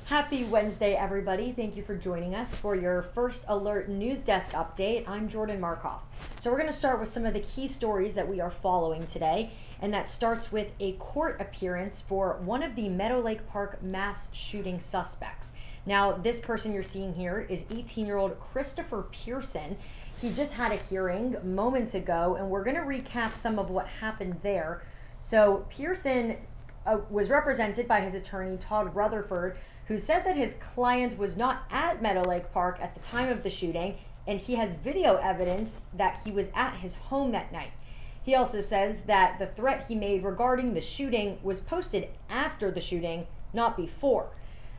Happy Wednesday, everybody. Thank you for joining us for your First Alert News Desk update. I'm Jordan Markhoff. So we're going to start with some of the key stories that we are following today, and that starts with a court appearance for one of the Meadow Lake Park mass shooting suspects. Now, this person you're seeing here is 18-year-old Christopher Pearson. He just had a hearing moments ago, and we're going to recap some of what happened there. So Pearson was represented by his attorney, Todd Rutherford, who said that his client was not at Meadow Lake Park at the time of the shooting, and he has video evidence that he was at his home that night. He also says that the threat he made regarding the shooting was posted after the shooting, not before.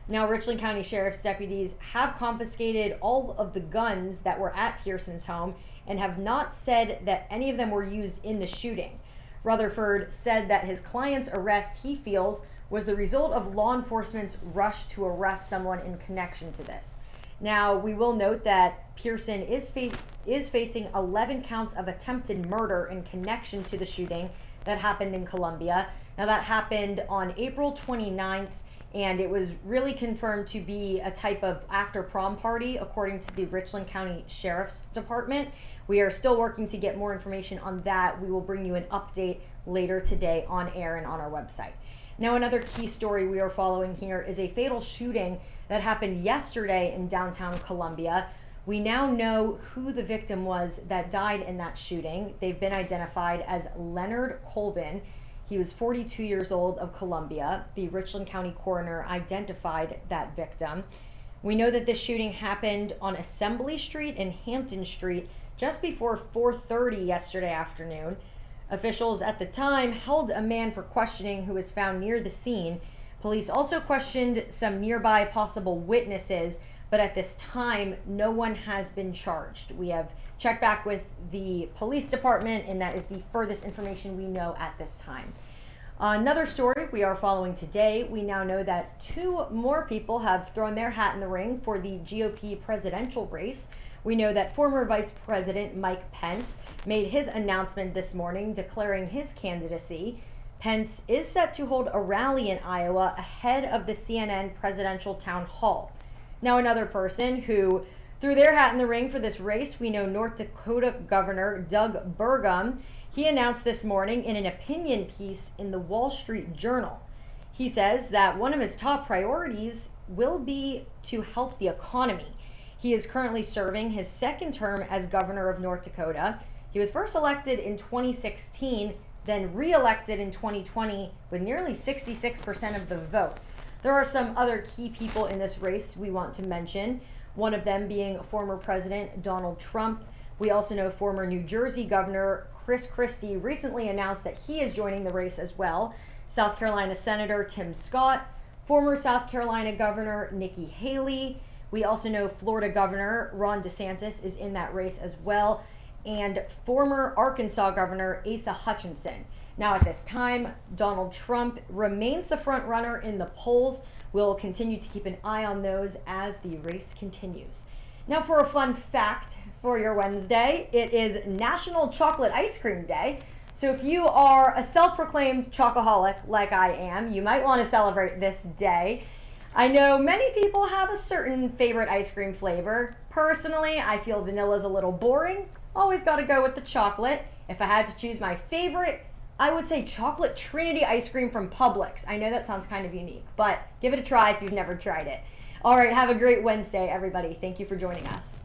Now, Richland County Sheriff's deputies have confiscated all of the guns that were at Pearson's home and have not said that any of them were used in the shooting. Rutherford said that his client's arrest, he feels, was the result of law enforcement's rush to arrest someone in connection to this. Now, we will note that Pearson is facing 11 counts of attempted murder in connection to the shooting that happened in Columbia. Now, that happened on April 29th, and it was really confirmed to be a type of after prom party, according to the Richland County Sheriff's Department. We are still working to get more information on that. We will bring you an update later today on air and on our website. Now, another key story we are following here is a fatal shooting that happened yesterday in downtown Columbia. We now know who the victim was that died in that shooting. They've been identified as Leonard Colvin. He was 42 years old, of Columbia. The Richland County coroner identified that victim. We know that this shooting happened on Assembly Street and Hampton Street just before 4:30 yesterday afternoon. Officials at the time held a man for questioning who was found near the scene. Police also questioned some nearby possible witnesses, but at this time, no one has been charged. We have checked back with the police department, and that is the furthest information we know at this time. Another story we are following today, we now know that two more people have thrown their hat in the ring for the GOP presidential race. We know that former Vice President Mike Pence made his announcement this morning declaring his candidacy. Pence is set to hold a rally in Iowa ahead of the CNN presidential town hall. Now, another person who threw their hat in the ring for this race, we know North Dakota Governor Doug Burgum. He announced this morning in an opinion piece in the Wall Street Journal. He says that one of his top priorities will be to help the economy. He is currently serving his second term as governor of North Dakota. He was first elected in 2016, then re-elected in 2020 with nearly 66% of the vote. There are some other key people in this race we want to mention, one of them being former President Donald Trump. We also know former New Jersey Governor Chris Christie recently announced that he is joining the race as well. South Carolina Senator Tim Scott, former South Carolina Governor Nikki Haley. We also know Florida Governor Ron DeSantis is in that race as well, and former Arkansas Governor Asa Hutchinson. Now, at this time, Donald Trump remains the front runner in the polls. We'll continue to keep an eye on those as the race continues. Now, for a fun fact for your Wednesday, it is National Chocolate Ice Cream Day. So if you are a self-proclaimed chocoholic like I am, you might want to celebrate this day. I know many people have a certain favorite ice cream flavor. Personally, I feel vanilla is a little boring. Always got to go with the chocolate. If I had to choose my favorite, I would say chocolate Trinity ice cream from Publix. I know that sounds kind of unique, but give it a try if you've never tried it. All right, have a great Wednesday, everybody. Thank you for joining us.